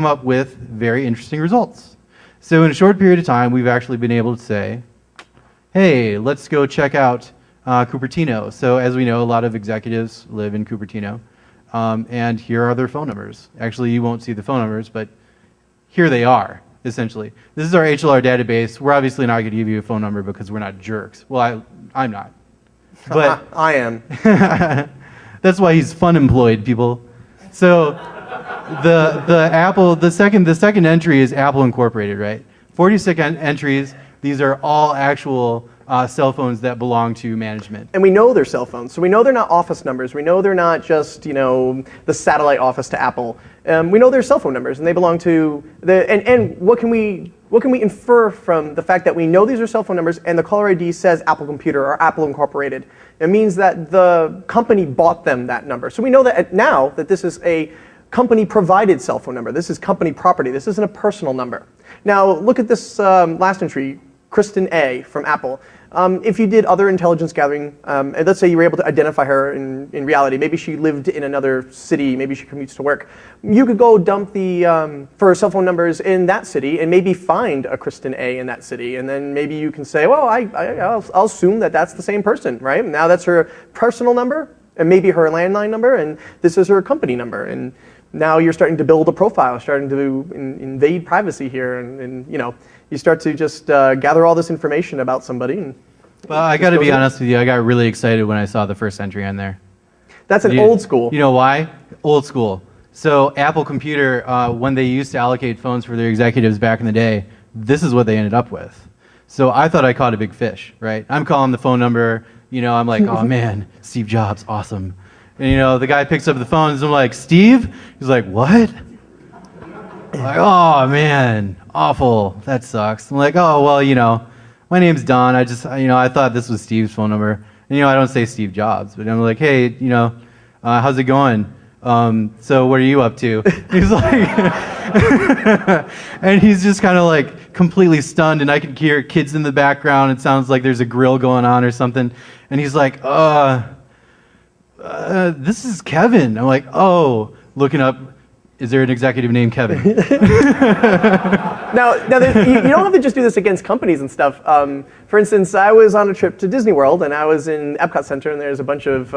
come up with very interesting results. So in a short period of time, we've actually been able to say, hey, let's go check out Cupertino. So as we know, a lot of executives live in Cupertino. And here are their phone numbers. Actually, you won't see the phone numbers, but here they are, essentially. This is our HLR database. We're obviously not going to give you a phone number because we're not jerks. Well, I'm not. But I am. That's why he's fun employed, people. So the second entry is Apple Incorporated, right? 46 entries. These are all actual cell phones that belong to management. And we know they're cell phones, so we know they're not office numbers. We know they're not just, the satellite office to Apple. We know they're cell phone numbers, and they belong to the. And what can we infer from the fact that we know these are cell phone numbers and the caller ID says Apple Computer or Apple Incorporated? It means that the company bought them that number. So we know that now that this is a company-provided cell phone number. This is company property. This isn't a personal number. Now look at this last entry, Kristen A. from Apple. If you did other intelligence gathering, and let's say you were able to identify her in reality, maybe she lived in another city, maybe she commutes to work, you could go dump the for cell phone numbers in that city and maybe find a Kristen A. in that city, and then maybe you can say, well, I'll assume that that's the same person, right? Now that's her personal number, and maybe her landline number, and this is her company number, and now you're starting to build a profile, starting to invade privacy here, and you start to just gather all this information about somebody. And well, I got to be honest with you. I got really excited when I saw the first entry on there. That's an old school. You know why? Old school. So Apple Computer, when they used to allocate phones for their executives back in the day, this is what they ended up with. So I thought I caught a big fish, right? I'm calling the phone number. I'm like, oh man, Steve Jobs, awesome. And the guy picks up the phone and I'm like, Steve? He's like, what? I'm like, oh man, awful. That sucks. I'm like, oh, well, my name's Don. I just, I thought this was Steve's phone number. And, I don't say Steve Jobs, but I'm like, hey, how's it going? So what are you up to? He's like, and he's just kind of like completely stunned, and I can hear kids in the background. It sounds like there's a grill going on or something. And he's like, this is Kevin. I'm like, oh, looking up, is there an executive named Kevin? Now you don't have to just do this against companies and stuff. For instance, I was on a trip to Disney World, and I was in Epcot Center, and there's a bunch of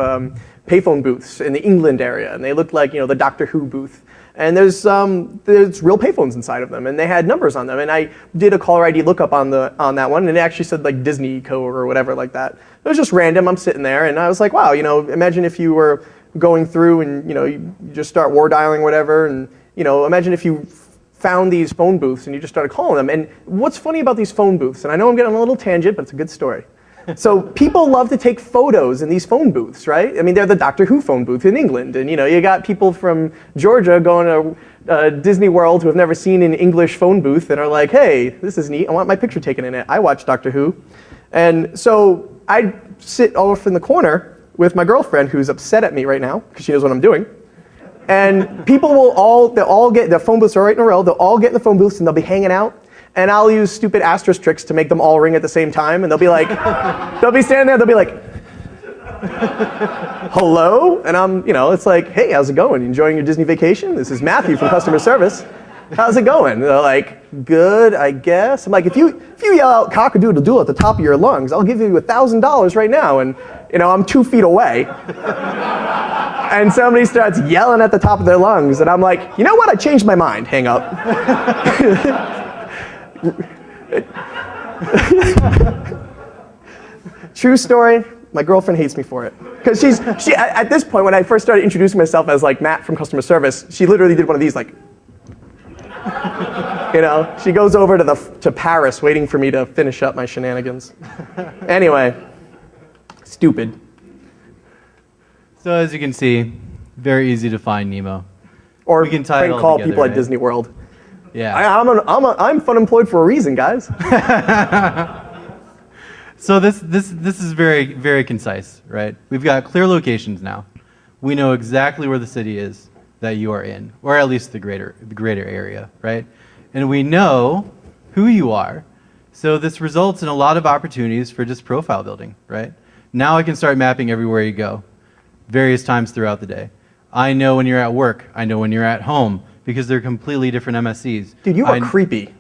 payphone booths in the England area, and they looked like the Doctor Who booth. And there's real payphones inside of them, and they had numbers on them. And I did a caller ID lookup on that one, and it actually said like Disney code or whatever like that. It was just random. I'm sitting there, and I was like, wow, imagine if you were going through and you just start war dialing whatever, and imagine if you found these phone booths and you just started calling them. And what's funny about these phone booths, and I know I'm getting on a little tangent, but it's a good story. So people love to take photos in these phone booths, right? I mean, they're the Doctor Who phone booth in England. And you got people from Georgia going to Disney World who have never seen an English phone booth and are like, hey, this is neat. I want my picture taken in it. I watch Doctor Who. And so I sit off in the corner with my girlfriend, who's upset at me right now because she knows what I'm doing. And people they'll all get, their phone booths are right in a row, they'll all get in the phone booths and they'll be hanging out. And I'll use stupid asterisk tricks to make them all ring at the same time. And they'll be like, they'll be standing there, they'll be like, hello? And I'm, it's like, hey, how's it going? You enjoying your Disney vacation? This is Matthew from customer service. How's it going? And they're like, good, I guess. I'm like, if you yell out cock-a-doodle-doo at the top of your lungs, I'll give you $1,000 right now. And, I'm 2 feet away. And somebody starts yelling at the top of their lungs. And I'm like, you know what? I changed my mind. Hang up. True story. My girlfriend hates me for it because she at this point, when I first started introducing myself as like Matt from customer service, she literally did one of these, like, she goes over to Paris waiting for me to finish up my shenanigans. Anyway, stupid. So as you can see, very easy to find Nemo. Or we can prank call people at Disney World. Yeah, I'm fun employed for a reason, guys. So this is very, very concise, right? We've got clear locations now. We know exactly where the city is that you are in, or at least the greater area, right? And we know who you are. So this results in a lot of opportunities for just profile building, right? Now I can start mapping everywhere you go, various times throughout the day. I know when you're at work. I know when you're at home because they're completely different MSCs. Dude, you are creepy.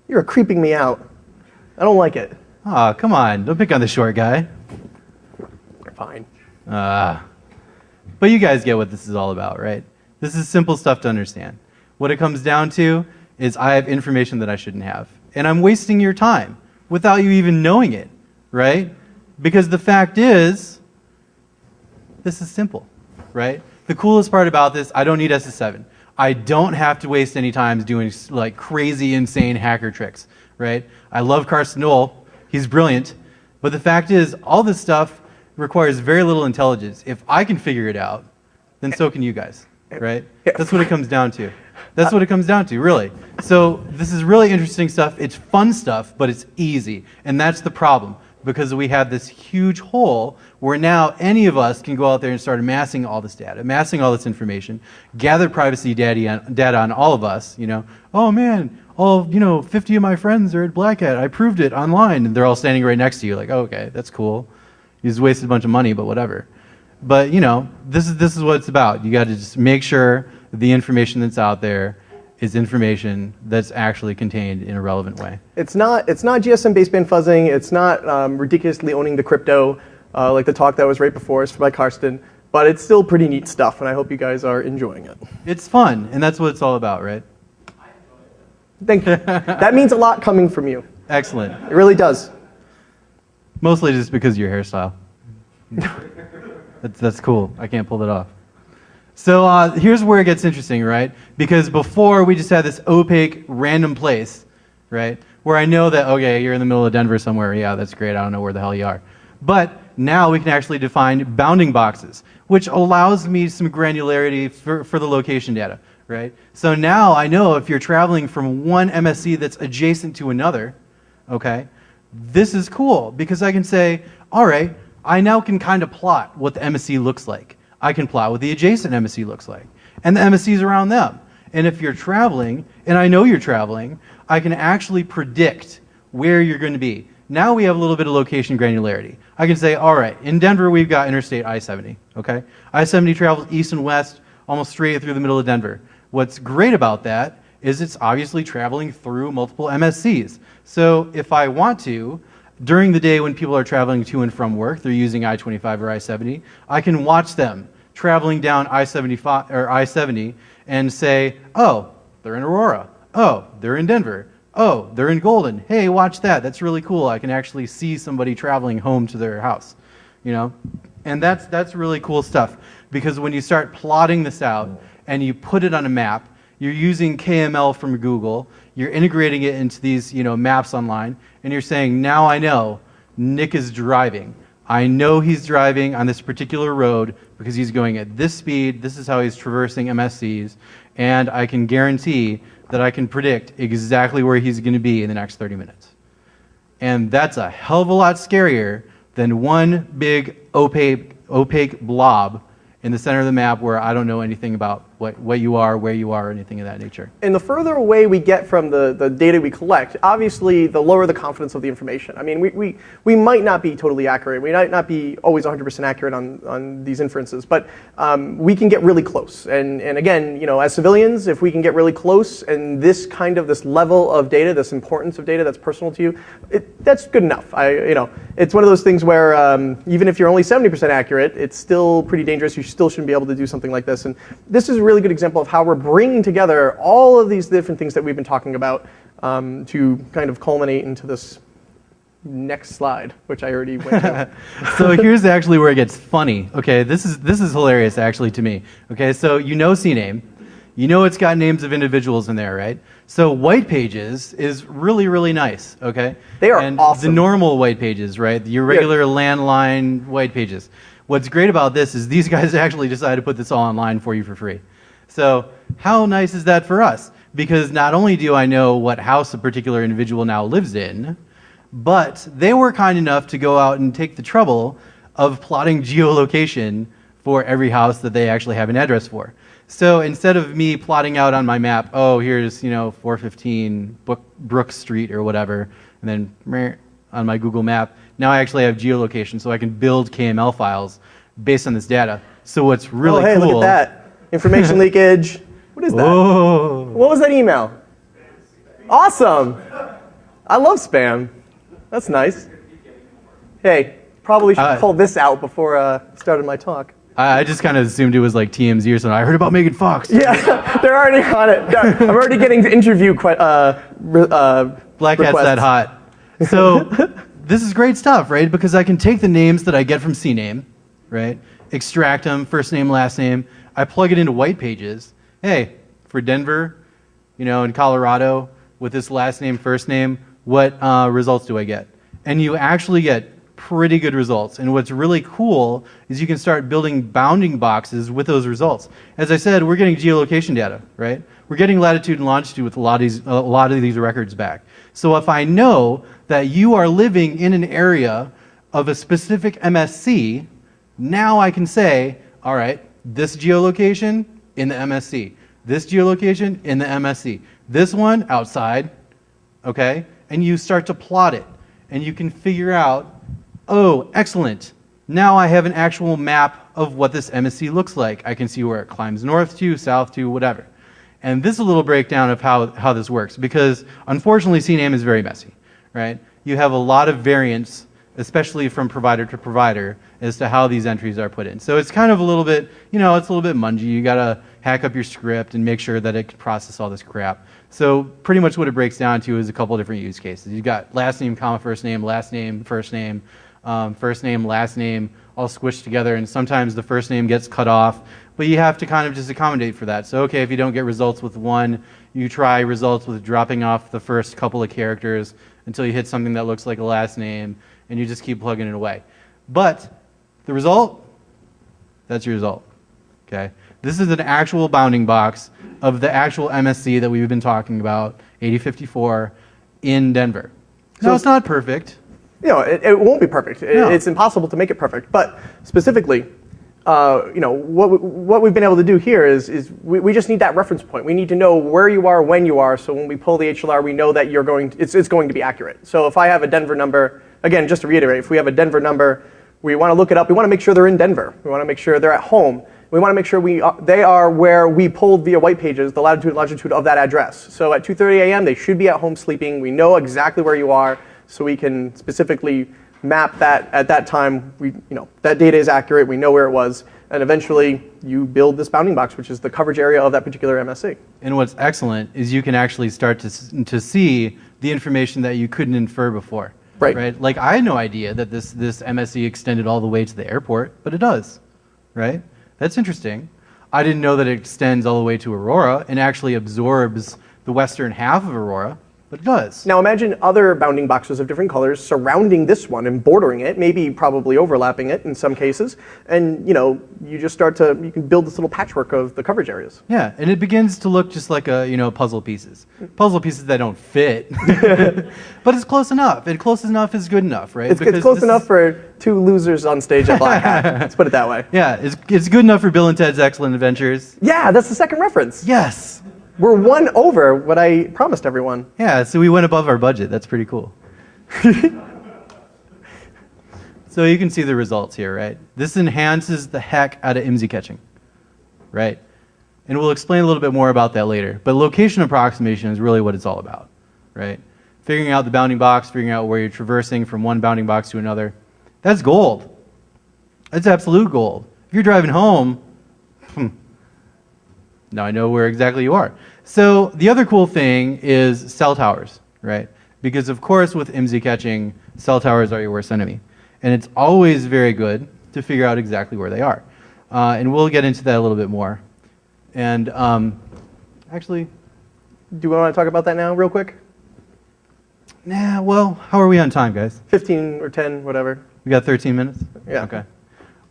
You're creeping me out. I don't like it. Aw, come on. Don't pick on the short guy. Fine. But you guys get what this is all about, right? This is simple stuff to understand. What it comes down to is I have information that I shouldn't have. And I'm wasting your time without you even knowing it, right? Because the fact is, this is simple, right? The coolest part about this, I don't need SS7. I don't have to waste any time doing like crazy, insane hacker tricks, right? I love Carsten Knoll. He's brilliant. But the fact is, all this stuff requires very little intelligence. If I can figure it out, then so can you guys, right? That's what it comes down to. That's what it comes down to, really. So this is really interesting stuff. It's fun stuff, but it's easy. And that's the problem, because we have this huge hole where now any of us can go out there and start amassing all this data, amassing all this information, gather privacy data on all of us, Oh man, 50 of my friends are at Black Hat. I proved it online. And they're all standing right next to you like, oh, okay, that's cool. You just wasted a bunch of money, but whatever. But, this is what it's about. You got to just make sure the information that's out there is information that's actually contained in a relevant way. It's not GSM baseband fuzzing. It's not ridiculously owning the crypto like the talk that was right before us by Carsten. But it's still pretty neat stuff, and I hope you guys are enjoying it. It's fun, and that's what it's all about, right? Thank you. That means a lot coming from you. Excellent. It really does. Mostly just because of your hairstyle. That's cool. I can't pull that off. So here's where it gets interesting, right? Because before we just had this opaque random place, right? Where I know that, okay, you're in the middle of Denver somewhere. Yeah, that's great. I don't know where the hell you are. But now we can actually define bounding boxes, which allows me some granularity for the location data, right? So now I know if you're traveling from one MSC that's adjacent to another, okay, this is cool because I can say, all right, I now can kind of plot what the MSC looks like. I can plot what the adjacent MSC looks like, and the MSCs around them. And if you're traveling, and I know you're traveling, I can actually predict where you're going to be. Now we have a little bit of location granularity. I can say, all right, in Denver we've got Interstate I-70, okay? I-70 travels east and west, almost straight through the middle of Denver. What's great about that is it's obviously traveling through multiple MSCs. So if I want to, during the day when people are traveling to and from work, they're using I-25 or I-70, I can watch them traveling down I-75 or I-70 and say, oh, they're in Aurora. Oh, they're in Denver. Oh, they're in Golden. Hey, watch that. That's really cool. I can actually see somebody traveling home to their house, And that's really cool stuff because when you start plotting this out and you put it on a map, you're using KML from Google, you're integrating it into these maps online, and you're saying, now I know Nick is driving. I know he's driving on this particular road because he's going at this speed, this is how he's traversing MSCs, and I can guarantee that I can predict exactly where he's going to be in the next 30 minutes. And that's a hell of a lot scarier than one big opaque blob in the center of the map where I don't know anything about what you are, where you are, or anything of that nature. And the further away we get from the data we collect, obviously the lower the confidence of the information. I mean, we might not be totally accurate. We might not be always 100% accurate on these inferences, but we can get really close. And again, as civilians, if we can get really close and this level of data, this importance of data that's personal to you, that's good enough. It's one of those things where even if you're only 70% accurate, it's still pretty dangerous. You still shouldn't be able to do something like this. And this is a really good example of how we're bringing together all of these different things that we've been talking about to kind of culminate into this next slide, which I already went to. So here's actually where it gets funny. Okay, this is hilarious actually to me. Okay, so CNAME. It's got names of individuals in there, right? So white pages is really, really nice, okay? They are The awesome. normal white pages, right? Your regular landline white pages. What's great about this is these guys actually decided to put this all online for you for free. So how nice is that for us? Because not only do I know what house a particular individual now lives in, but they were kind enough to go out and take the trouble of plotting geolocation for every house that they actually have an address for. So instead of me plotting out on my map, oh, here's 415 Brook Street or whatever, and then on my Google map, now I actually have geolocation, so I can build KML files based on this data. So what's really cool, look at that. Information leakage. What is that? Whoa. What was that email? Awesome. I love spam. That's nice. Hey, probably should pull this out before I started my talk. I just kind of assumed it was like TMZ or something. I heard about Megan Fox. Yeah, they're already on it. I'm already getting the interview Black Hat's requests. that hot. So this is great stuff, right? Because I can take the names that I get from CNAME, right? Extract them, first name, last name. I plug it into white pages. Hey, for Denver, in Colorado, with this last name, first name, what results do I get? And you actually get pretty good results. And what's really cool is you can start building bounding boxes with those results. As I said, we're getting geolocation data, right? We're getting latitude and longitude with a lot of these records back. So if I know that you are living in an area of a specific MSC, now I can say, all right, this geolocation in the MSC, this geolocation in the MSC, this one outside, okay? And you start to plot it, and you can figure out, oh, excellent. Now I have an actual map of what this MSC looks like. I can see where it climbs north to, south to, whatever. And this is a little breakdown of how this works, because unfortunately CNAME is very messy, right? You have a lot of variance, especially from provider to provider, as to how these entries are put in. So it's kind of a little bit, it's a little bit mungy. You gotta hack up your script and make sure that it can process all this crap. So pretty much what it breaks down to is a couple different use cases. You've got last name, comma, first name, last name, first name, last name, all squished together, and sometimes the first name gets cut off, but you have to kind of just accommodate for that. So okay, if you don't get results with one, you try results with dropping off the first couple of characters until you hit something that looks like a last name, and you just keep plugging it away. But the result, that's your result, okay? This is an actual bounding box of the actual MSC that we've been talking about, 8054, in Denver. So it's not perfect. It won't be perfect. No. It's impossible to make it perfect. But specifically, what we've been able to do here is we just need that reference point. We need to know where you are, when you are, so when we pull the HLR, we know that it's going to be accurate. So if I have a Denver number, again, just to reiterate, if we have a Denver number, we want to look it up. We want to make sure they're in Denver. We want to make sure they're at home. We want to make sure they are where we pulled via white pages the latitude and longitude of that address. So at 2:30 a.m., they should be at home sleeping. We know exactly where you are, so we can specifically map that at that time. That data is accurate. We know where it was, and eventually you build this bounding box, which is the coverage area of that particular MSC. And what's excellent is you can actually start to see the information that you couldn't infer before. Right? Like I had no idea that this MSC extended all the way to the airport, but it does, right? That's interesting. I didn't know that it extends all the way to Aurora and actually absorbs the western half of Aurora, but it does. Now imagine other bounding boxes of different colors surrounding this one and bordering it, maybe probably overlapping it in some cases, and you just you can build this little patchwork of the coverage areas. Yeah, and it begins to look just like puzzle pieces that don't fit, but it's close enough. And close enough is good enough, right? It's close enough for two losers on stage at Black Hat. Let's put it that way. Yeah, it's good enough for Bill and Ted's Excellent Adventures. Yeah, that's the second reference. Yes. We're one over what I promised everyone. Yeah, so we went above our budget. That's pretty cool. So you can see the results here, right? This enhances the heck out of IMSI catching, right? And we'll explain a little bit more about that later. But location approximation is really what it's all about, right? Figuring out the bounding box, figuring out where you're traversing from one bounding box to another. That's gold. That's absolute gold. If you're driving home, now I know where exactly you are. So the other cool thing is cell towers, right? Because of course with IMSI catching, cell towers are your worst enemy. And it's always very good to figure out exactly where they are. And we'll get into that a little bit more. And actually, do we want to talk about that now real quick? Nah, well, how are we on time, guys? 15 or 10, whatever. We got 13 minutes? Yeah. Okay.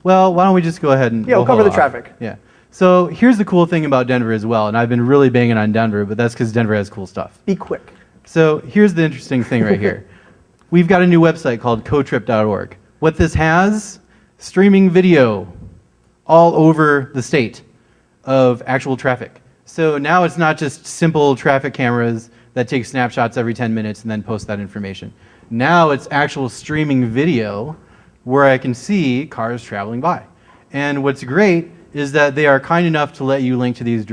Well, why don't we just go ahead and we'll cover the traffic. Yeah. So here's the cool thing about Denver as well, and I've been really banging on Denver, but that's because Denver has cool stuff. Be quick. So here's the interesting thing right here. We've got a new website called cotrip.org. What this has, streaming video all over the state of actual traffic. So now it's not just simple traffic cameras that take snapshots every 10 minutes and then post that information. Now it's actual streaming video where I can see cars traveling by. And what's great is that they are kind enough to let you link to these